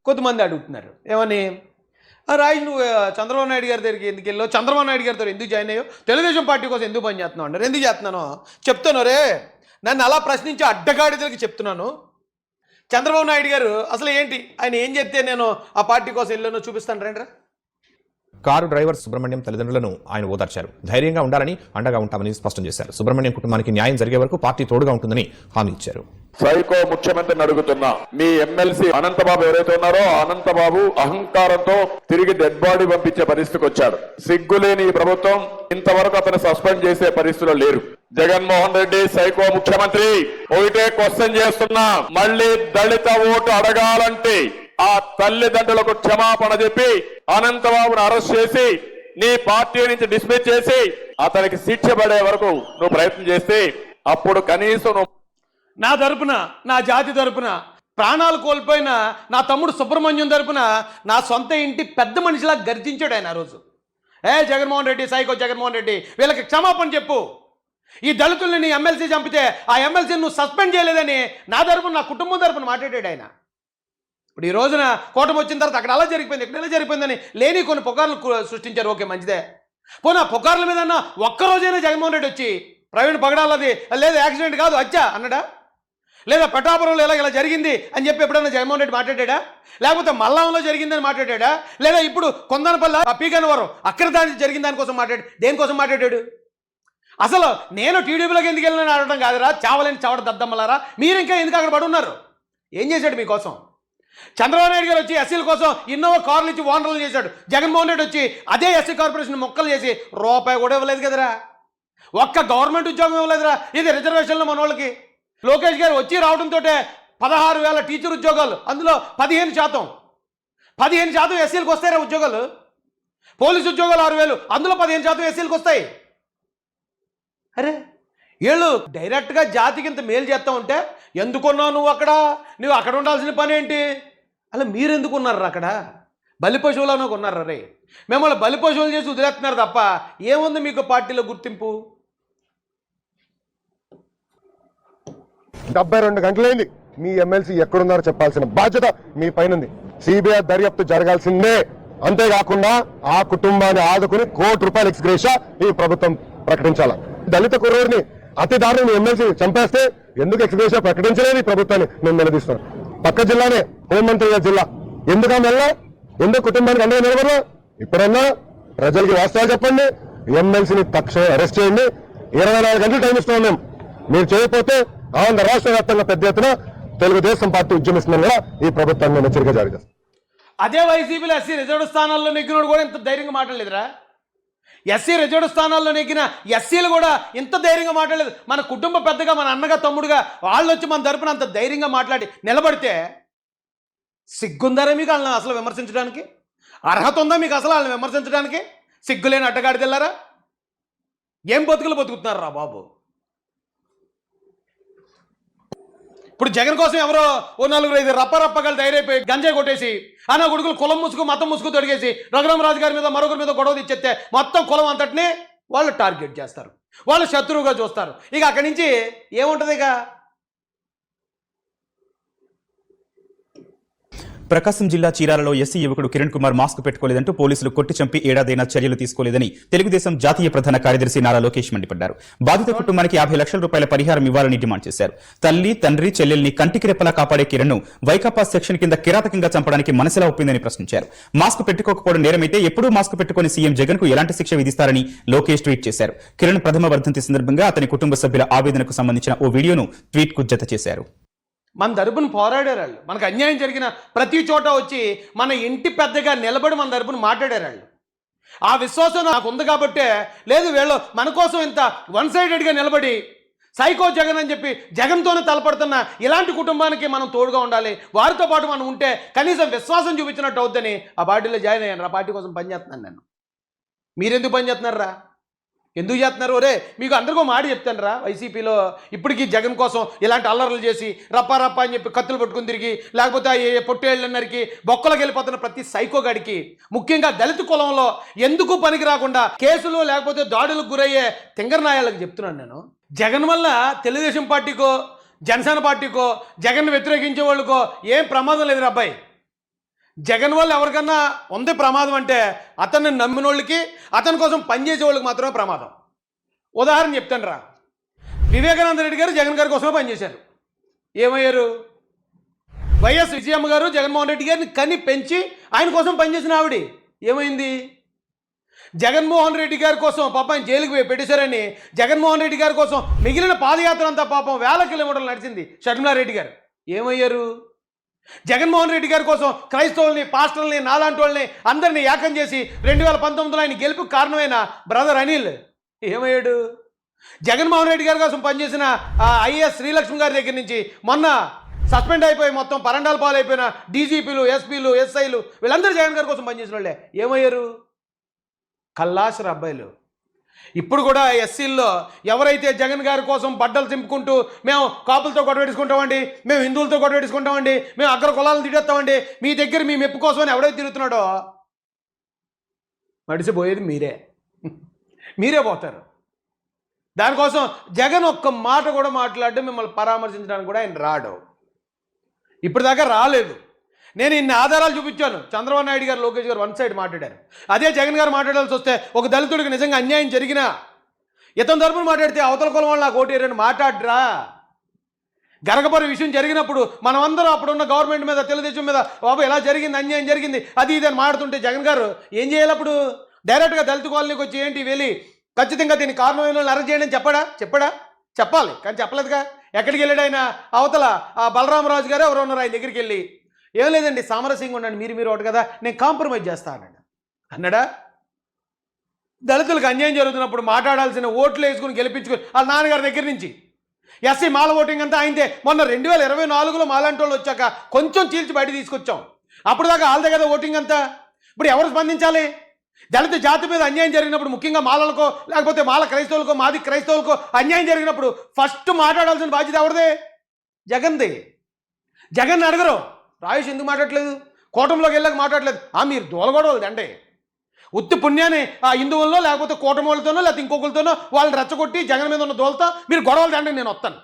కొంతమంది అడుగుతున్నారు ఏమని, రాజు నువ్వు చంద్రబాబు నాయుడు గారి దగ్గరికి ఎందుకు వెళ్ళావు, చంద్రబాబు నాయుడు గారితో ఎందుకు జాయిన్ అయ్యావు, తెలుగుదేశం పార్టీ కోసం ఎందుకు పని చేస్తున్నావు అంటారు. ఎందుకు చేస్తున్నాను చెప్తాను రే, నన్ను అలా ప్రశ్నించి అడ్డగాడిదలకి చెప్తున్నాను. చంద్రబాబు నాయుడు గారు అసలు ఏంటి, ఆయన ఏం చెప్తే నేను ఆ పార్టీ కోసం వెళ్ళానో చూపిస్తాను రండి. కారు డ్రైవర్ సుబ్రహ్మణ్యం తల్లిదండ్రులను ఆయన ఓదార్చారు. ధైర్యంగా ఉండాలని, అండగా ఉంటామని స్పష్టం చేశారు. సుబ్రహ్మణ్యం కుటుంబానికి న్యాయం జరిగే వరకు పార్టీ తోడుగా ఉంటుందని హామీ ఇచ్చారు. సైకో ముఖ్యమంత్రిని అడుగుతున్నా, మీ ఎమ్మెల్సీ అనంతబాబు ఎవరైతే ఉన్నారో అనంతబాబు అహంకారంతో తిరిగి డెడ్ బాడీ పంపించే పరిస్థితికి వచ్చాడు. సిగ్గులేని ఈ ప్రభుత్వం ఇంతవరకు అతను సస్పెండ్ చేసే పరిస్థితిలో లేరు. జగన్మోహన్ రెడ్డి సైకో ముఖ్యమంత్రి. ఒకటే క్వశ్చన్ చేస్తున్నా, మళ్ళీ దళిత ఓటు అడగాలంటే ఆ తల్లిదండ్రులకు క్షమాపణ చెప్పి అనంతబాబును అరెస్ట్ చేసి నీ పార్టీ నుంచి డిస్మిస్ చేసి అతనికి శిక్ష పడే వరకు నువ్వు ప్రయత్నం చేస్తే అప్పుడు కనీసం నువ్వు నా తరపున, నా జాతి తరపున ప్రాణాలు కోల్పోయిన నా తమ్ముడు సుబ్రహ్మణ్యం తరపున నా సొంత ఇంటి పెద్ద మనిషిలా గర్జించాడు ఆయన ఆ రోజు. జగన్మోహన్ రెడ్డి, సైకో జగన్మోహన్ రెడ్డి, వీళ్ళకి క్షమాపణ చెప్పు. ఈ దళితుల్ని నీ ఎమ్మెల్సీ చంపితే ఆ ఎమ్మెల్సీని నువ్వు సస్పెండ్ చేయలేదని నా తరపున, నా కుటుంబం తరపున మాట్లాడాడు ఆయన. ఇప్పుడు ఈ రోజున కూటమి వచ్చిన తర్వాత అక్కడ అలా జరిగిపోయింది, ఇక్కడ ఎలా జరిగిపోయిందని లేని కొన్ని పుకార్లు సృష్టించారు. ఓకే, మంచిదే. పోనీ ఆ పుకార్ల మీద ఒక్కరోజైనా జగన్మోహన్ రెడ్డి వచ్చి ప్రవీణ్ పగడాలది లేదు యాక్సిడెంట్ కాదు హత్య అన్నాడా, లేదా పెటాపురంలో ఇలా జరిగింది అని చెప్పి ఎప్పుడన్నా జగన్మోహన్ రెడ్డి మాట్లాడా, లేకపోతే మల్లాంలో జరిగిందని మాట్లాడా, లేదా ఇప్పుడు కొందనపల్లి పీకనవరం అక్కడ దాని జరిగిన దానికోసం దేనికోసం మాట్లాడాడు? అసలు నేను టీడీపీలోకి ఎందుకు వెళ్ళిన అడగడం కాదురా, చావలేని చావడ దద్దమ్మలారా, మీరు ఇంకా ఎందుకు అక్కడ పడి ఉన్నారు? ఏం చేశాడు మీకోసం? చంద్రబాబు నాయుడు గారు వచ్చి ఎస్సీల కోసం ఇన్నోవా కార్లు ఇచ్చి ఓనర్లు చేశాడు. జగన్మోహన్ రెడ్డి వచ్చి అదే ఎస్సీ కార్పొరేషన్ మొక్కలు చేసి రూపాయి కూడా ఇవ్వలేదు కదరా, ఒక్క గవర్నమెంట్ ఉద్యోగం ఇవ్వలేదురా. ఇది రిజర్వేషన్లో మన వాళ్ళకి. లోకేష్ గారు వచ్చి రావడంతో 16,000 టీచర్ ఉద్యోగాలు, అందులో 15% ఎస్సీలకు వస్తాయిరా ఉద్యోగాలు. పోలీసు ఉద్యోగాలు 6,000, అందులో 15% ఎస్సీలకు వస్తాయి. అరే వీళ్ళు డైరెక్ట్గా జాతికి ఇంత మేలు చేస్తా ఉంటే ఎందుకున్నావు నువ్వు అక్కడ ఉండాల్సిన పని ఏంటి? అలా మీరు ఎందుకున్నారు అక్కడ? బలి పశువులను ఉన్నారు రే, మిమ్మల్ని బలి పశువులు చేసి వదిలేస్తున్నారు తప్ప ఏముంది మీకు పార్టీలో గుర్తింపు? 72 గంటలైంది. మీ ఎమ్మెల్సీ ఎక్కడున్నారో చెప్పాల్సిన బాధ్యత మీ పైనుంది. సిబిఐ దర్యాప్తు జరగాల్సిందే. అంతేకాకుండా ఆ కుటుంబాన్ని ఆదుకుని ₹1,00,00,000 ఎక్స్గ్రేషియా ఈ ప్రభుత్వం ప్రకటించాల. దళిత కుర్రోడిని అతి దారుణం ఎమ్మెల్సీ చంపేస్తే ఎందుకు ఎక్స్గ్రేషియా ప్రకటించలేదు ఈ ప్రభుత్వాన్ని నేను నిలదీస్తాను. పక్క జిల్లానే హోంమంత్రి గారి జిల్లా, ఎందుకు వెళ్ళా, ఎందుకు కుటుంబానికి అండగా నిలబడరా? ఇప్పుడన్నా ప్రజలకి వాస్తవాలు చెప్పండి. ఎమ్మెల్సీని తక్షణం అరెస్ట్ చేయండి. 24 గంటలు టైం ఇస్తున్నాం మేము. మీరు చేయకపోతే ఆంధ్ర రాష్ట్ర వ్యాప్తంగా పెద్ద ఎత్తున తెలుగుదేశం పార్టీ ఉద్యమిస్తుందని కూడా ఈ ప్రభుత్వాన్ని హెచ్చరిక జారీ చేస్తాం. అదే వైసీపీలో ఎస్సీ రిజర్వ్ స్థానాల్లో నెగ్గినోడు కూడా ఇంత ధైర్యంగా మాట్లాడలేదురా. ఎస్సీ రిజర్వ్ స్థానాల్లో నెగ్గిన ఎస్సీలు కూడా ఇంత ధైర్యంగా మాట్లాడలేదు. మన కుటుంబ పెద్దగా, మన అన్నగా, తమ్ముడుగా వాళ్ళు వచ్చి మన తరపున అంత ధైర్యంగా మాట్లాడి నిలబడితే సిగ్గుందారా మీకు వాళ్ళని అసలు విమర్శించడానికి? అర్హత ఉందా మీకు అసలు వాళ్ళని విమర్శించడానికి? సిగ్గులేని అడ్డగాడి తెల్లారా? ఏం బతుకులు బతుకుతున్నారా బాబు? ఇప్పుడు జగన్ కోసం ఎవరో 4-5 రప్పగలు ధైర్యపోయి గంజాయి కొట్టేసి అన్న కొడుకులు కులం ముసుగు మతం ముసుగు తొడిగేసి రఘురామరాజు గారి మీద మరొకరి మీద గొడవ తెచ్చేస్తే మొత్తం కులం అంతటిని వాళ్ళు టార్గెట్ చేస్తారు, వాళ్ళు శత్రువుగా చూస్తారు. ఇక అక్కడి నుంచి ఏముంటుంది? ఇక ప్రకాశం జిల్లా చీరాలలో ఎస్సీ యువకుడు కిరణ్ కుమార్ మాస్క్ పెట్టుకోలేదంటూ పోలీసులు కొట్టి చంపి ఏడాదైనా చర్యలు తీసుకోలేదని తెలుగుదేశం జాతీయ ప్రధాన కార్యదర్శి నారా లోకేష్ మండిపడ్డారు. బాధిత కుటుంబానికి ₹50 లక్షల పరిహారం ఇవ్వాలని డిమాండ్ చేశారు. తల్లి, తండ్రి, చెల్లెల్ని కంటికి రెప్పలా కాపాడే కిరణ్ ను వైకాపా సెక్షన్ కింద కిరాతకంగా చంపడానికి మనసులా ఒప్పిందని ప్రశ్నించారు. మాస్క్ పెట్టుకోకపోవడం నేరమైతే ఎప్పుడూ మాస్క్ పెట్టుకుని సీఎం జగన్ కు ఎలాంటి శిక్ష విధిస్తారని లోకేష్ ట్వీట్ చేశారు. కిరణ్ ప్రథమ వర్ధంతి సందర్భంగా అతని కుటుంబ సభ్యుల ఆవేదనకు సంబంధించిన ఓ వీడియోను ట్వీట్ కు జత చేశారు. మన తరపున పోరాడారు వాళ్ళు. మనకు అన్యాయం జరిగిన ప్రతి చోట వచ్చి మన ఇంటి పెద్దగా నిలబడి మన తరపున మాట్లాడారు వాళ్ళు. ఆ విశ్వాసం నాకు ఉంది కాబట్టే, లేదు వీళ్ళు మన కోసం ఇంత వన్ సైడెడ్గా నిలబడి సైకో జగన్ అని చెప్పి జగన్తోనే తలపడుతున్న ఇలాంటి కుటుంబానికి మనం తోడుగా ఉండాలి, వారితో పాటు మనం ఉంటే కనీసం విశ్వాసం చూపించినట్టు అవుద్దని ఆ పార్టీలో జాయిన్ అయ్యాను. ఆ పార్టీ కోసం పనిచేస్తున్నాను నేను. మీరెందుకు పనిచేస్తున్నారా? ఎందుకు చేస్తున్నారు? ఒరే మీకు అందరికీ మాట చెప్తాను రా, వైసీపీలో ఇప్పటికీ జగన్ కోసం ఇలాంటి అల్లర్లు చేసి రప్ప అని చెప్పి కత్తులు పట్టుకుని తిరిగి, లేకపోతే పొట్టేళ్ళన్నరికి బొక్కలకు వెళ్ళిపోతున్న ప్రతి సైకోగాడికి, ముఖ్యంగా దళిత కులంలో ఎందుకు పనికి రాకుండా కేసులు లేకపోతే దాడులకు గురయ్యే తింగరనాయాలకు చెప్తున్నాను నేను. జగన్ వల్ల తెలుగుదేశం పార్టీకో, జనసేన పార్టీకో, జగన్ వ్యతిరేకించే వాళ్ళకో ఏం ప్రమాదం లేదు అబ్బాయి. జగన్ వల్ల ఎవరికన్నా ఉంది ప్రమాదం అంటే అతన్ని నమ్మిన వాళ్ళకి, అతని కోసం పనిచేసే వాళ్ళకి మాత్రమే ప్రమాదం. ఉదాహరణ చెప్తాను రా. వివేకానంద రెడ్డి గారు జగన్ గారి కోసమే పనిచేశారు. ఏమయ్యారు? వైఎస్ విజయమ్మ గారు జగన్మోహన్ రెడ్డి గారిని కని పెంచి ఆయన కోసం పనిచేసిన ఆవిడ ఏమైంది? జగన్మోహన్ రెడ్డి గారి కోసం పాపం ఆయన జైలుకి పెట్టేశారని జగన్మోహన్ రెడ్డి గారి కోసం మిగిలిన పాదయాత్ర అంతా పాపం వేల కిలోమీటర్లు నడిచింది షర్మిలారెడ్డి గారు. ఏమయ్యారు? జగన్మోహన్ రెడ్డి గారి కోసం క్రైస్తవుల్ని, పాస్టర్లని, నాలాంటి వాళ్ళని అందరినీ ఏకం చేసి 2019లో ఆయన గెలుపుకు కారణమైన బ్రదర్ అనిల్ ఏమయ్యాడు? జగన్మోహన్ రెడ్డి గారి కోసం పనిచేసిన ఐఏఎస్ శ్రీలక్ష్మి గారి దగ్గర నుంచి మొన్న సస్పెండ్ అయిపోయి మొత్తం పరండాల పాలైపోయిన డీజీపీలు, ఎస్పీలు, ఎస్ఐలు వీళ్ళందరూ జగన్ గారి కోసం పనిచేసిన వాళ్ళే. ఏమయ్యారు? కల్లాసర అబ్బాయిలు. ఇప్పుడు కూడా ఎస్సీల్లో ఎవరైతే జగన్ గారి కోసం బట్టలు చింపుకుంటూ మేము కాపులతో గొడవెట్టుకుంటామండి, మేము హిందువులతో గొడవెట్టుకుంటామండి, మేము అగ్ర కులాలను తిట్టేస్తామండి, మీ దగ్గర మీ మెప్పు కోసమని ఎవడైతే తిరుగుతున్నాడో మడిసిపోయేది మీరే. మీరే పోతారు. దానికోసం జగన్ ఒక్క మాట కూడా మాట్లాడడం, మిమ్మల్ని పరామర్శించడానికి కూడా ఆయన రాడు. ఇప్పటిదాకా రాలేదు. నేను ఇన్ని ఆధారాలు చూపించాను. చంద్రబాబు నాయుడు గారు, లోకేష్ గారు వన్ సైడ్ మాట్లాడారు. అదే జగన్ గారు మాట్లాడాల్సి వస్తే ఒక దళితుడికి నిజంగా అన్యాయం జరిగినా ఇతని తరపున మాట్లాడితే అవతల కులం వాళ్ళు నాకు ఓటేరని మాట్లాడరా. గరగపరి విషయం జరిగినప్పుడు మనమందరం అప్పుడున్న గవర్నమెంట్ మీద, తెలుగుదేశం మీద బాబు ఎలా జరిగింది, అన్యాయం జరిగింది, అది ఇది అని మాట్లాడుతుంటే జగన్ గారు ఏం చేయాలి? అప్పుడు డైరెక్ట్గా దళిత కాలనీకి వచ్చి ఏంటి వెళ్ళి ఖచ్చితంగా దీనికి కారణమైన వాళ్ళని అరెస్ట్ చేయండి అని చెప్పడా? చెప్పాలి, కానీ చెప్పలేదుగా. ఎక్కడికి వెళ్ళాడు ఆయన? అవతల బలరామరాజు గారు ఎవరు ఉన్నారు ఆయన దగ్గరికి వెళ్ళి ఏం లేదండి సామరస్యంగా ఉండండి, మీరు ఒకటి కదా, నేను కాంప్రమైజ్ చేస్తా అన్నాడా? దళితులకు అన్యాయం జరుగుతున్నప్పుడు మాట్లాడాల్సిన ఓట్లు వేసుకుని గెలిపించుకుని వాళ్ళ నాన్నగారి దగ్గర నుంచి ఎస్సీ మాల ఓటింగ్ అంతా అయిందే. మొన్న 2024లో మాలాంటి వాళ్ళు వచ్చాక కొంచెం చీల్చి బయట తీసుకొచ్చాం. అప్పుడు దాకా వాళ్ళదే కదా ఓటింగ్ అంతా. ఇప్పుడు ఎవరు స్పందించాలి? దళిత జాతి మీద అన్యాయం జరిగినప్పుడు, ముఖ్యంగా మాలలకో లేకపోతే మాల క్రైస్తవులకో, మాది క్రైస్తవులకో అన్యాయం జరిగినప్పుడు ఫస్ట్ మాట్లాడాల్సిన బాధ్యత ఎవరిదే? జగన్ది. జగన్ అడగరు. రాయేష్ ఎందుకు మాట్లాడలేదు? కూటమిలోకి వెళ్ళాక మాట్లాడలేదు. మీరు దోలగొడవలది అంటే ఉత్తి పుణ్యాన్ని ఆ హిందువుల్లో లేకపోతే కూటమి వాళ్ళతోనో లేకపోతే ఇంకొకరితోనో వాళ్ళని రెచ్చగొట్టి జగన్ మీద ఉన్న దోలతో మీరు గొడవలు అంటే నేను వస్తాను.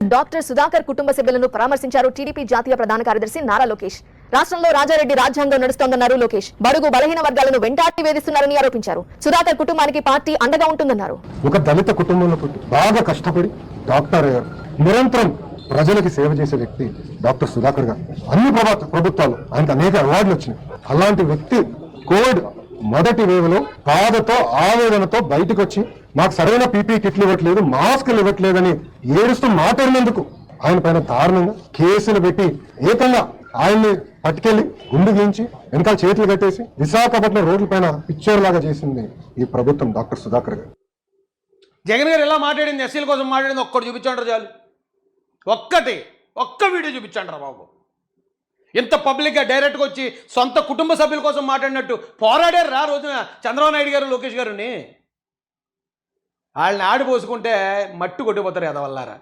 డాక్టర్ సుధాకర్ కుటుంబ సభ్యులను పరామర్శించారు టీడీపీ జాతీయ ప్రధాన కార్యదర్శి నారా లోకేష్. రాష్ట్రంలో రాజారెడ్డి రాజ్యాంగం నడుస్తోందన్నారు లోకేష్. బడుగు బలహీన వర్గాలను వెంటాడి వేధిస్తున్నారని ఆరోపించారు. సుధాకర్ కుటుంబానికి పార్టీ అండగా ఉంటుందన్నారు. ఒక దళిత కుటుంబంలో పుట్టి బాగా కష్టపడి డాక్టర్ అయ్యారు. నిరంతరం ప్రజలకి సేవ చేసే వ్యక్తి డాక్టర్ సుధాకర్ గారు. అన్ని ప్రభుత్వాలు ఆయనకు అనేక అవార్డులు వచ్చినాయి. అలాంటి వ్యక్తి కోవిడ్ మొదటి వేవ్లో బాధతో, ఆవేదనతో బయటకు వచ్చి మాకు సరైన పీపీ కిట్లు ఇవ్వట్లేదు, మాస్కులు ఇవ్వట్లేదని ఏడుస్తూ మాట్లాడినందుకు ఆయన పైన దారుణంగా కేసులు పెట్టి ఏకంగా ఆయన్ని పట్టుకెళ్లి గుండు గీయించి వెనకాల చేతులు కట్టేసి విశాఖపట్నం రోడ్ల పైన పిక్చర్ లాగా చేసింది ఈ ప్రభుత్వం. డాక్టర్ సుధాకర్ గారు. జగన్ గారు ఎలా మాట్లాడింది, ఎస్సీల కోసం మాట్లాడింది ఒక్కటి చూపించండి చాలు. ఒక్క వీడియో చూపించండి రా బాబు. ఇంత పబ్లిక్గా డైరెక్ట్గా వచ్చి సొంత కుటుంబ సభ్యుల కోసం మాట్లాడినట్టు పోరాడారు రా రోజున చంద్రబాబు నాయుడు గారు, లోకేష్ గారుని. వాళ్ళని ఆడిపోసుకుంటే మట్టు కొట్టిపోతారు ఎదవల్లారా.